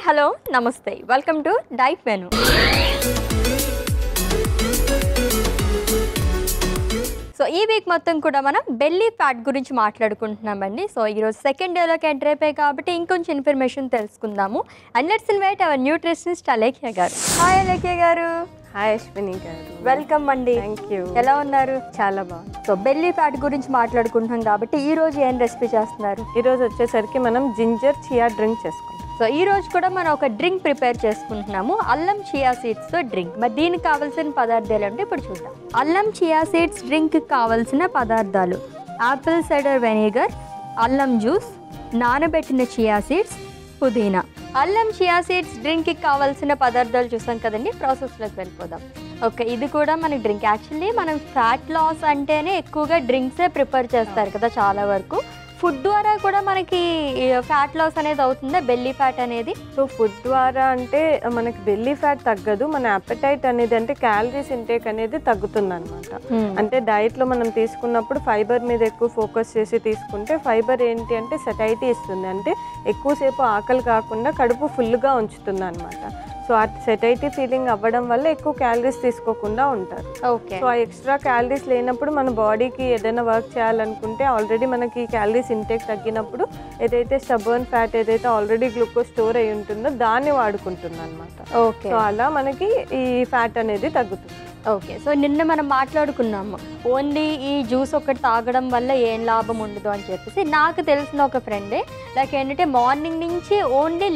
Hello నమస్తే welcome to diet menu. So ఈ week మొత్తం కూడా మనం బెల్లీ ఫ్యాట్ గురించి మాట్లాడుకుంటున్నామండి. సో ఈరోజు సెకండ్ డేలోకి ఎంటర్ అయిపోయి కాబట్టి ఇంకొంచెం ఇన్ఫర్మేషన్ తెలుసుకుందాము. And let's invite our nutritionist Alekhya గారు. హాయ్ అలేఖ్య గారు. హాయ్ అశ్విని గారు. వెల్కమ్ అండి. Thank you. ఎలా ఉన్నారు? చాలా బాగుంది. సో బెల్లీ ఫ్యాట్ గురించి మాట్లాడుకుంటున్నాం కాబట్టి ఈ రోజు ఏం రెసిపీ చేస్తున్నారు? ఈరోజు వచ్చేసరికి మనం జింజర్ చియా డ్రింక్ చేసుకుంటాం. సో ఈ రోజు కూడా మనం ఒక డ్రింక్ ప్రిపేర్ చేసుకుంటున్నాము, అల్లం చియా సీడ్స్తో డ్రింక్. మరి దీనికి కావాల్సిన పదార్థాలు అంటే ఇప్పుడు చూద్దాం. అల్లం చియా సీడ్స్ డ్రింక్ కావాల్సిన పదార్థాలు: యాపిల్ సైడర్ వెనిగర్, అల్లం జ్యూస్, నానబెట్టిన చియా సీడ్స్, పుదీనా. అల్లం చియా సీడ్స్ డ్రింక్కి కావాల్సిన పదార్థాలు చూసాం కదండి. ప్రాసెస్లోకి వెళ్ళిపోదాం. ఓకే, ఇది కూడా మనకి డ్రింక్. యాక్చువల్లీ మనం ఫ్యాట్ లాస్ అంటేనే ఎక్కువగా డ్రింక్సే ప్రిపేర్ చేస్తారు కదా చాలా వరకు. ఫుడ్ ద్వారా కూడా మనకి ఫ్యాట్ లాస్ అనేది అవుతుందా, బెల్లీ ఫ్యాట్ అనేది? సో ఫుడ్ ద్వారా అంటే మనకి బెల్లీ ఫ్యాట్ తగ్గదు, మన అపెటైట్ అనేది అంటే క్యాలరీస్ ఇంటేక్ అనేది తగ్గుతుంది అనమాట. అంటే డైట్లో మనం తీసుకున్నప్పుడు ఫైబర్ మీద ఎక్కువ ఫోకస్ చేసి తీసుకుంటే ఫైబర్ ఏంటి అంటే సెటైటీ ఇస్తుంది, అంటే ఎక్కువసేపు ఆకలి కాకుండా కడుపు ఫుల్గా ఉంచుతుంది అనమాట. సో ఆ సెటైటీ ఫీలింగ్ అవ్వడం వల్ల ఎక్కువ క్యాలరీస్ తీసుకోకుండా ఉంటారు. ఓకే. సో ఆ ఎక్స్ట్రా క్యాలరీస్ లేనప్పుడు మన బాడీకి ఏదైనా వర్క్ చేయాలనుకుంటే ఆల్రెడీ మనకి క్యాలరీస్ ఇంటేక్ తగ్గినప్పుడు ఏదైతే స్టబర్న్ ఫ్యాట్ ఏదైతే ఆల్రెడీ గ్లూకోజ్ స్టోర్ అయి ఉంటుందో దాన్ని వాడుకుంటుంది అనమాట. ఓకే. సో అలా మనకి ఈ ఫ్యాట్ అనేది తగ్గుతుంది. ఓకే. సో నిన్న మనం మాట్లాడుకున్నాము ఓన్లీ ఈ జ్యూస్ ఒకటి తాగడం వల్ల ఏం లాభం ఉండదు అని చెప్పేసి. నాకు తెలిసిన ఒక ఫ్రెండే లైక్ ఏంటంటే మార్నింగ్ నుంచి ఓన్లీ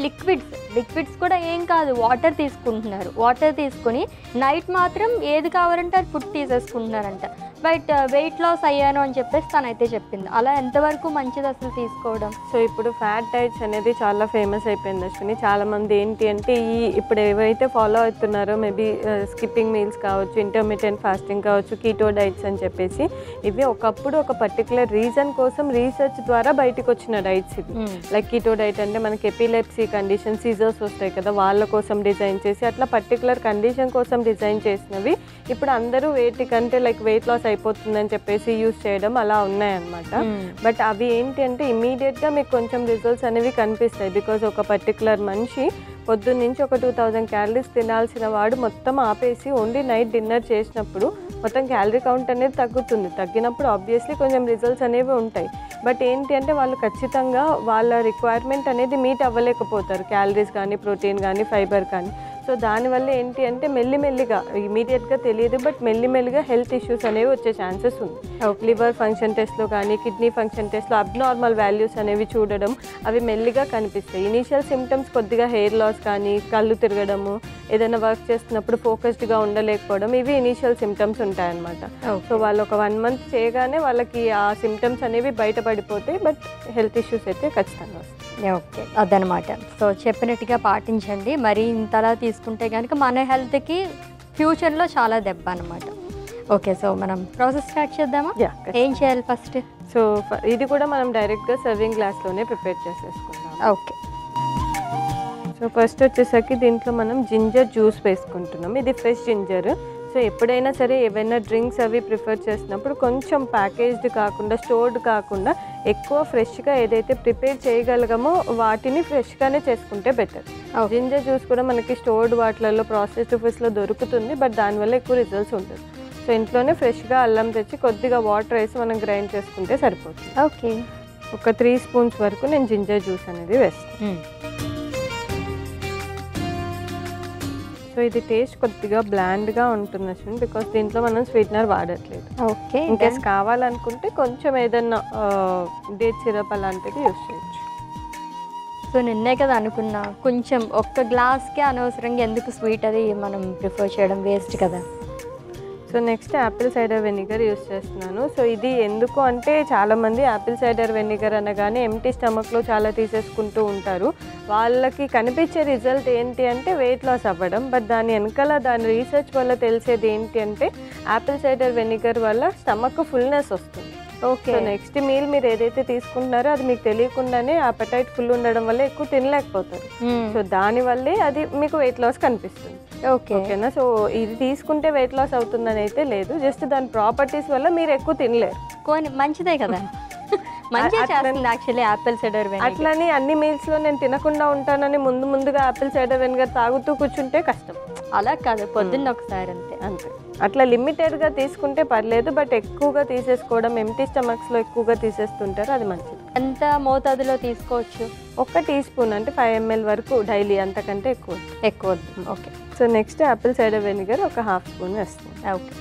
లిక్విడ్స్ కూడా ఏం కాదు, వాటర్ తీసుకుంటున్నారు. వాటర్ తీసుకొని నైట్ మాత్రం ఏది కావాలంటే అది ఫుడ్ తీసేసుకుంటున్నారంట. బట్ వెయిట్ లాస్ అయ్యాను అని చెప్పేసి తనైతే చెప్పింది. అలా ఎంతవరకు మంచిది అసలు తీసుకోవడం? సో ఇప్పుడు ఫ్యాట్ డైట్స్ అనేది చాలా ఫేమస్ అయిపోయింది అశ్విని. చాలామంది ఏంటి అంటే ఇప్పుడు ఏవైతే ఫాలో అవుతున్నారో మేబీ స్కిప్పింగ్ మీల్స్ కావచ్చు, ఇంటర్మీడియట్ ఫాస్టింగ్ కావచ్చు, కీటో డైట్స్ అని చెప్పేసి, ఇవి ఒకప్పుడు ఒక పర్టికులర్ రీజన్ కోసం రీసెర్చ్ ద్వారా బయటకు వచ్చిన డైట్స్ ఇవి. లైక్ కీటో డైట్ అంటే మనకి ఎపిలెప్సీ కండిషన్, సీజర్స్ వస్తాయి కదా, వాళ్ళ కోసం డిజైన్ చేసి అట్లా పర్టికులర్ కండిషన్ కోసం డిజైన్ చేసినవి ఇప్పుడు అందరూ వేటికంటే లైక్ వెయిట్ లాస్ అయిపోతుందని చెప్పేసి యూజ్ చేయడం అలా ఉన్నాయన్నమాట. బట్ అవి ఏంటి అంటే ఇమీడియట్గా మీకు కొంచెం రిజల్ట్స్ అనేవి కనిపిస్తాయి. బికాజ్ ఒక పర్టికులర్ మనిషి పొద్దున్న నుంచి ఒక 2000 క్యాలరీస్ తినాల్సిన వాడు మొత్తం ఆపేసి ఓన్లీ నైట్ డిన్నర్ చేసినప్పుడు మొత్తం క్యాలరీ కౌంట్ అనేది తగ్గుతుంది. తగ్గినప్పుడు ఆబ్వియస్లీ కొంచెం రిజల్ట్స్ అనేవి ఉంటాయి. బట్ ఏంటి అంటే వాళ్ళు ఖచ్చితంగా వాళ్ళ రిక్వైర్మెంట్ అనేది మీట్ అవ్వలేకపోతారు, క్యాలరీస్ కానీ, ప్రోటీన్ కానీ, ఫైబర్ కానీ. సో దానివల్ల ఏంటి అంటే మెల్లిమెల్లిగా, ఇమీడియట్గా తెలియదు బట్ మెల్లిమెల్లిగా హెల్త్ ఇష్యూస్ అనేవి వచ్చే ఛాన్సెస్ ఉంది. లివర్ ఫంక్షన్ టెస్ట్లో కానీ, కిడ్నీ ఫంక్షన్ టెస్ట్లో అబ్నార్మల్ వాల్యూస్ అనేవి చూడడం, అవి మెల్లిగా కనిపిస్తాయి. ఇనీషియల్ సిమ్టమ్స్ కొద్దిగా హెయిర్ లాస్ కానీ, కళ్ళు తిరగడము, ఏదైనా వర్క్ చేస్తున్నప్పుడు ఫోకస్డ్గా ఉండలేకపోవడం, ఇవి ఇనీషియల్ సిమ్టమ్స్ ఉంటాయన్నమాట. సో వాళ్ళు ఒక 1 month చేయగానే వాళ్ళకి ఆ సిమ్టమ్స్ అనేవి బయటపడిపోతాయి. బట్ హెల్త్ ఇష్యూస్ అయితే ఖచ్చితంగా వస్తాయి. ఓకే, అదనమాట. సో చెప్పినట్టుగా పాటించండి. మరి ఇంతలా తీసుకుంటే కనుక మన హెల్త్కి ఫ్యూచర్లో చాలా దెబ్బ అనమాట. ఓకే, సో మనం ప్రాసెస్ స్టార్ట్ చేద్దామా? ఏం చేయాలి ఫస్ట్? సో ఇది కూడా మనం డైరెక్ట్గా సర్వింగ్ గ్లాస్లోనే ప్రిపేర్ చేసేసుకుంటాం. ఓకే. సో ఫస్ట్ వచ్చేసరికి దీంట్లో మనం జింజర్ జ్యూస్ వేసుకుంటున్నాం. ఇది ఫ్రెష్ జింజర్. సో ఎప్పుడైనా సరే ఏవైనా డ్రింక్స్ అవి ప్రిఫర్ చేసినప్పుడు కొంచెం ప్యాకేజ్డ్ కాకుండా, స్టోర్డ్ కాకుండా ఎక్కువ ఫ్రెష్గా ఏదైతే ప్రిపేర్ చేయగలగమో వాటిని ఫ్రెష్గానే చేసుకుంటే బెటర్. జింజర్ జ్యూస్ కూడా మనకి స్టోర్డ్ వాటిలలో, ప్రాసెస్డ్ ఫుడ్స్లో దొరుకుతుంది, బట్ దానివల్ల ఎక్కువ రిజల్ట్స్ ఉంటుంది. సో ఇంట్లోనే ఫ్రెష్గా అల్లం తెచ్చి కొద్దిగా వాటర్ వేసి మనం గ్రైండ్ చేసుకుంటే సరిపోతుంది. ఓకే. ఒక 3 spoons వరకు నేను జింజర్ జ్యూస్ అనేది వేస్తాను. సో ఇది టేస్ట్ కొద్దిగా బ్లాండ్గా ఉంటుంది అసలు, బికాస్ దీంట్లో మనం స్వీట్నర్ వాడట్లేదు. ఓకే. ఇంకేస్ కావాలనుకుంటే కొంచెం ఏదన్నా డేట్ సిరప్ అలాంటిది యూస్ చేయొచ్చు. సో నిన్నే కదా అనుకున్నా, కొంచెం ఒక్క గ్లాస్కే అనవసరంగా ఎందుకు స్వీట్ అది మనం ప్రిఫర్ చేయడం, వేస్ట్ కదా. So next Apple cider vinegar use చేస్తున్నాను. సో ఇది ఎందుకు అంటే చాలామంది యాపిల్ సైడర్ వెనిగర్ అనగానే ఎంటీ స్టమక్లో చాలా తీసేసుకుంటూ ఉంటారు. వాళ్ళకి కనిపించే రిజల్ట్ ఏంటి అంటే వెయిట్ లాస్ అవ్వడం. బట్ దాని వెనకాల దాని రీసెర్చ్ వల్ల తెలిసేది ఏంటి అంటే యాపిల్ సైడర్ వెనిగర్ వల్ల స్టమక్ ఫుల్నెస్ వస్తుంది. ఓకే. సో నెక్స్ట్ మీల్ మీరు ఏదైతే తీసుకుంటున్నారో అది మీకు తెలియకుండానే అపెటైట్ ఫుల్ ఉండడం వల్ల ఎక్కువ తినలేకపోతారు. సో దానివల్లే అది మీకు వెయిట్ లాస్ కనిపిస్తుంది. ఓకేనా? సో ఇది తీసుకుంటే వెయిట్ లాస్ అవుతుందని అయితే లేదు, జస్ట్ దాని ప్రాపర్టీస్ వల్ల మీరు ఎక్కువ తినలేరు. మంచిదే కదా, మంచిగా చేస్తుంది యాక్చువల్లీ యాపిల్ సైడర్ వెనిగర్. అట్లని అన్ని మీల్స్ లో నేను తినకుండా ఉంటానని ముందుగా యాపిల్ సైడర్ వెనిగర్ తాగుతూ కూర్చుంటే కష్టం. అలా కాదు, పొద్దున్న ఒకసారి అంతే. అట్లా లిమిటెడ్ గా తీసుకుంటే పర్లేదు, బట్ ఎక్కువగా తీసేసుకోవడం, ఎంటీ స్టమక్స్ లో ఎక్కువగా తీసేస్తుంటారు, అది మంచిది. ఎంత మోతాదులో తీసుకోవచ్చు? 1 టీ స్పూన్ అంటే 5 ml వరకు డైలీ, అంతకంటే ఎక్కువ. Okay. So next Apple cider vinegar ఒక 1/2 స్పూన్ వేస్తుంది. ఓకే.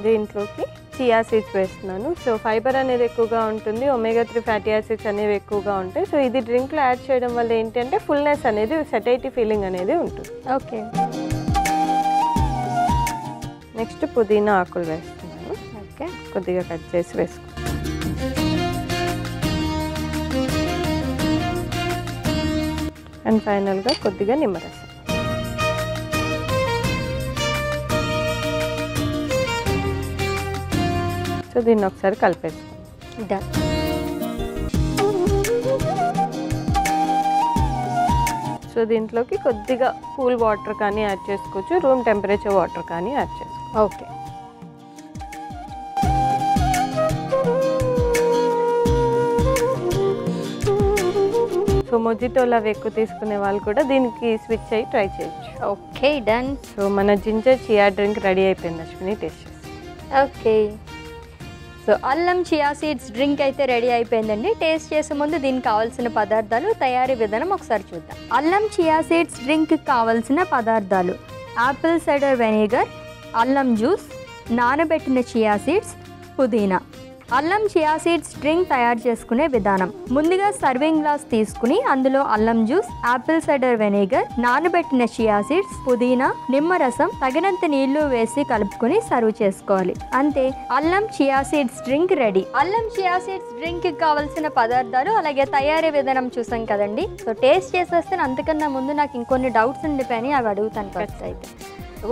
దీంట్లోకి చియా సీడ్స్ వేస్తున్నాను. సో ఫైబర్ అనేది ఎక్కువగా ఉంటుంది, omega-3 ఫ్యాటీ యాసిడ్స్ అనేవి ఎక్కువగా ఉంటాయి. సో ఇది డ్రింక్లో యాడ్ చేయడం వల్ల ఏంటంటే ఫుల్నెస్ అనేది, సెటైటీ ఫీలింగ్ అనేది ఉంటుంది. ఓకే. నెక్స్ట్ పుదీనా ఆకులు వేస్తున్నాను. ఓకే. కొద్దిగా కట్ చేసి వేసుకో. అండ్ ఫైనల్గా కొద్దిగా నిమ్మరసం. సో దీన్ని ఒకసారి కలిపేసుకోండి. సో దీంట్లోకి కొద్దిగా కూల్ వాటర్ కానీ యాడ్ చేసుకోవచ్చు, రూమ్ టెంపరేచర్ వాటర్ కానీ యాడ్ చేసుకోవచ్చు. ఓకే. సో మొజిటోలు అవి ఎక్కువ తీసుకునే వాళ్ళు కూడా దీనికి స్విచ్ అయ్యి ట్రై చేయొచ్చు. Okay, done. సో మన జింజర్ చియా డ్రింక్ రెడీ అయిపోయింది అశ్విని, టేస్ట్ చేసి. ఓకే. సో అల్లం చియా సీడ్స్ డ్రింక్ అయితే రెడీ అయిపోయిందండి. టేస్ట్ చేసే ముందు దీనికి కావాల్సిన పదార్థాలు, తయారీ విధానం ఒకసారి చూద్దాం. అల్లం చియా సీడ్స్ డ్రింక్ కావాల్సిన పదార్థాలు: యాపిల్ సైడర్ వెనిగర్, అల్లం జ్యూస్, నానబెట్టిన చియా సీడ్స్, పుదీనా. అల్లం చియా సీడ్స్ డ్రింక్ తయారు చేసుకునే విధానం: ముందుగా సర్వింగ్ గ్లాస్ తీసుకుని అందులో అల్లం జ్యూస్, యాపిల్ సైడర్ వెనిగర్, నానబెట్టిన చియా సీడ్స్, పుదీనా, నిమ్మరసం, తగినంత నీళ్లు వేసి కలుపుకొని సర్వ్ చేసుకోవాలి. అంతే, అల్లం చియా సీడ్స్ డ్రింక్ రెడీ. అల్లం చియా సీడ్స్ డ్రింక్ కావాల్సిన పదార్థాలు అలాగే తయారీ విధానం చూసాం కదండి. సో టేస్ట్ చేసేస్తే అంతకన్నా ముందు నాకు ఇంకొన్ని డౌట్స్ ఉండిపోయినాయి, అవి అడుగుతాను ఫస్ట్. అయితే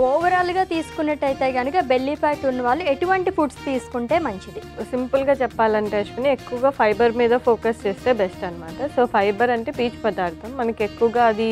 ఓవరాల్గా తీసుకున్నట్టయితే కనుక బెల్లీ ఫ్యాట్ ఉన్న వాళ్ళు ఎటువంటి ఫుడ్స్ తీసుకుంటే మంచిది? సింపుల్గా చెప్పాలంటే అశ్విని, ఎక్కువగా ఫైబర్ మీద ఫోకస్ చేస్తే బెస్ట్ అనమాట. సో ఫైబర్ అంటే పీచు పదార్థం, మనకి ఎక్కువగా అది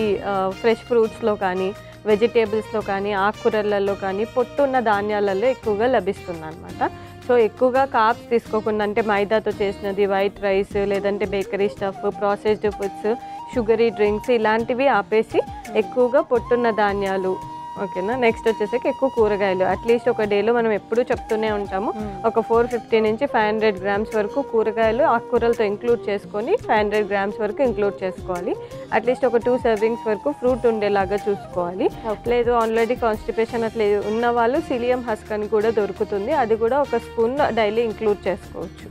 ఫ్రెష్ ఫ్రూట్స్లో కానీ, వెజిటేబుల్స్లో కానీ, ఆకుకూరలలో కానీ, పొట్టున్న ధాన్యాలలో ఎక్కువగా లభిస్తుంది అనమాట. సో ఎక్కువగా కార్బ్స్ తీసుకోకుండా, అంటే మైదాతో చేసినది, వైట్ రైస్, లేదంటే bakery stuff, processed foods, sugary drinks ఇలాంటివి ఆపేసి ఎక్కువగా పొట్టున్న ధాన్యాలు, ఓకేనా? నెక్స్ట్ వచ్చేసరికి ఎక్కువ కూరగాయలు, అట్లీస్ట్ ఒక డేలో మనం ఎప్పుడూ చెప్తూనే ఉంటాము, ఒక 450 నుంచి 500 గ్రామ్స్ వరకు కూరగాయలు ఆకుకూరలతో ఇంక్లూడ్ చేసుకొని 500 గ్రామ్స్ వరకు ఇంక్లూడ్ చేసుకోవాలి. అట్లీస్ట్ ఒక 2 సర్వింగ్స్ వరకు ఫ్రూట్ ఉండేలాగా చూసుకోవాలి. లేదు ఆల్రెడీ కాన్స్టిపేషన్ అట్లా ఉన్న వాళ్ళు సిలియం హస్క్ అని కూడా దొరుకుతుంది, అది కూడా ఒక స్పూన్ డైలీ ఇంక్లూడ్ చేసుకోవచ్చు.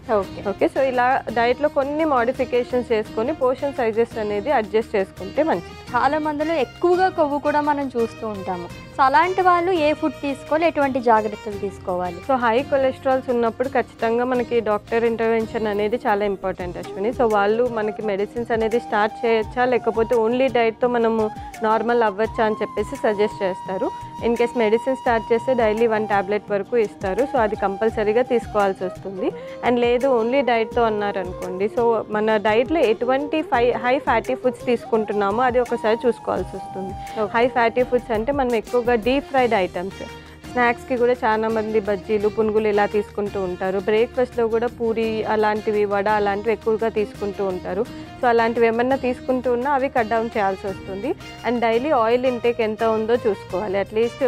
ఓకే. సో ఇలా డైట్లో కొన్ని మోడిఫికేషన్స్ చేసుకొని పోర్షన్ సైజెస్ అనేది అడ్జస్ట్ చేసుకుంటే మంచిది. చాలా మందిలో ఎక్కువగా కొవ్వు కూడా మనం చూస్తూ ఉంటాము. సో అలాంటి వాళ్ళు ఏ ఫుడ్ తీసుకోవాలి, ఎటువంటి జాగ్రత్తలు తీసుకోవాలి? సో హై కొలెస్ట్రాల్స్ ఉన్నప్పుడు ఖచ్చితంగా మనకి డాక్టర్ ఇంటర్వెన్షన్ అనేది చాలా ఇంపార్టెంట్ అశ్విని. సో వాళ్ళు మనకి మెడిసిన్స్ అనేది స్టార్ట్ చేయొచ్చా, లేకపోతే ఓన్లీ డైట్తో మనము నార్మల్ అవ్వచ్చా అని చెప్పేసి సజెస్ట్ చేస్తారు. ఇన్ కేస్ మెడిసిన్ స్టార్ట్ చేస్తే డైలీ 1 టాబ్లెట్ వరకు ఇస్తారు. సో అది కంపల్సరీగా తీసుకోవాల్సి వస్తుంది. అండ్ లేదు ఓన్లీ డైట్తో అన్నారనుకోండి, సో మన డైట్లో ఎటువంటి హై ఫ్యాటీ ఫుడ్స్ తీసుకుంటున్నామో అది ఒకసారి చూసుకోవాల్సి వస్తుంది. హై ఫ్యాటీ ఫుడ్స్ అంటే మనం ఎక్కువగా డీప్ ఫ్రైడ్ ఐటమ్స్, స్నాక్స్కి కూడా చాలా మంది బజ్జీలు, పునుగులు ఇలా తీసుకుంటూ ఉంటారు. బ్రేక్ఫాస్ట్లో కూడా పూరి అలాంటివి, వడ అలాంటివి ఎక్కువగా తీసుకుంటూ ఉంటారు. సో అలాంటివి ఏమన్నా తీసుకుంటూ ఉన్నా అవి కట్ డౌన్ చేయాల్సి వస్తుంది. అండ్ డైలీ ఆయిల్ ఇంటేక్ ఎంత ఉందో చూసుకోవాలి. అట్లీస్ట్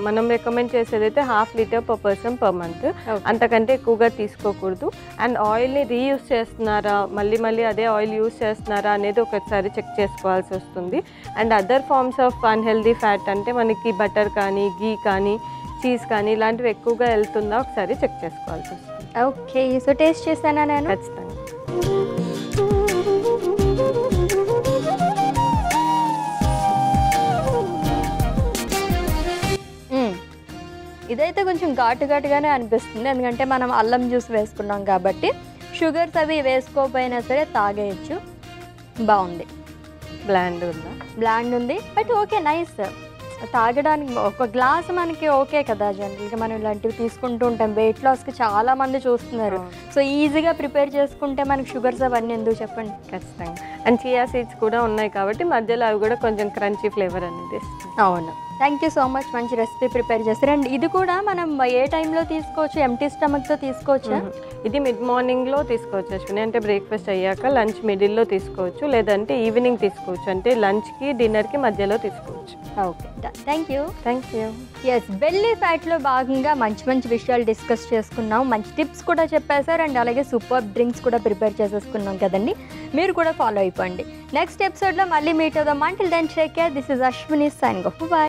మనం రికమెండ్ చేసేదైతే 1/2 litre per person per month, అంతకంటే ఎక్కువగా తీసుకోకూడదు. అండ్ ఆయిల్ని రీయూస్ చేస్తున్నారా, మళ్ళీ అదే ఆయిల్ యూస్ చేస్తున్నారా అనేది ఒకసారి చెక్ చేసుకోవాల్సి వస్తుంది. And other forms of unhealthy fat అంటే మనకి బటర్ కానీ, గీ కానీ, చీజ్ కానీ ఇలాంటివి ఎక్కువగా వెళ్తుందా ఒకసారి చెక్ చేసుకోవాల్సి వస్తుంది. ఓకే. సో టేస్ట్ చేశానా నేను? ఖచ్చితంగా. ఇదైతే కొంచెం ఘాటుగానే అనిపిస్తుంది, ఎందుకంటే మనం అల్లం జ్యూస్ వేసుకున్నాం కాబట్టి. షుగర్స్ అవి వేసుకోకపోయినా సరే తాగేయచ్చు. బాగుంది. బ్లాండ్ ఉందా? బ్లాండ్ ఉంది, బట్ ఓకే, నైస్. తాగడానికి ఒక గ్లాస్ మనకి ఓకే కదా, జనరల్గా మనం ఇలాంటివి తీసుకుంటూ ఉంటాం. వెయిట్ లాస్కి చాలా మంది చూస్తున్నారు. సో ఈజీగా ప్రిపేర్ చేసుకుంటే మనకి షుగర్స్ అవన్నీ ఎందుకు చెప్పండి. ఖచ్చితంగా. అండ్ చియా సీడ్స్ కూడా ఉన్నాయి కాబట్టి మధ్యలో అవి కూడా కొంచెం క్రంచీ ఫ్లేవర్ అనేది ఇస్తుంది. అవును. Thank you so much. మంచి రెసిపీ ప్రిపేర్ చేస్తారు. అండ్ ఇది కూడా మనం ఏ టైంలో తీసుకోవచ్చు? ఎంటీ స్టమక్తో తీసుకోవచ్చా? ఇది మిడ్ మార్నింగ్లో తీసుకోవచ్చు అశ్విని, అంటే బ్రేక్ఫాస్ట్ అయ్యాక లంచ్ మిడిల్లో తీసుకోవచ్చు, లేదంటే ఈవినింగ్ తీసుకోవచ్చు, అంటే లంచ్కి డిన్నర్కి మధ్యలో తీసుకోవచ్చు. Okay, thank you. Thank you. Yes, belly ఫ్యాట్లో భాగంగా మంచి మంచి విషయాలు డిస్కస్ చేసుకున్నాం, మంచి టిప్స్ కూడా చెప్పేశారు. అండ్ అలాగే సూపర్ డ్రింక్స్ కూడా ప్రిపేర్ చేసేసుకున్నాం కదండి. మీరు కూడా ఫాలో అయిపోండి. నెక్స్ట్ ఎపిసోడ్లో మళ్ళీ మీట్ అవుదాం. Until then take care. This is Ashwini signing off. Bye.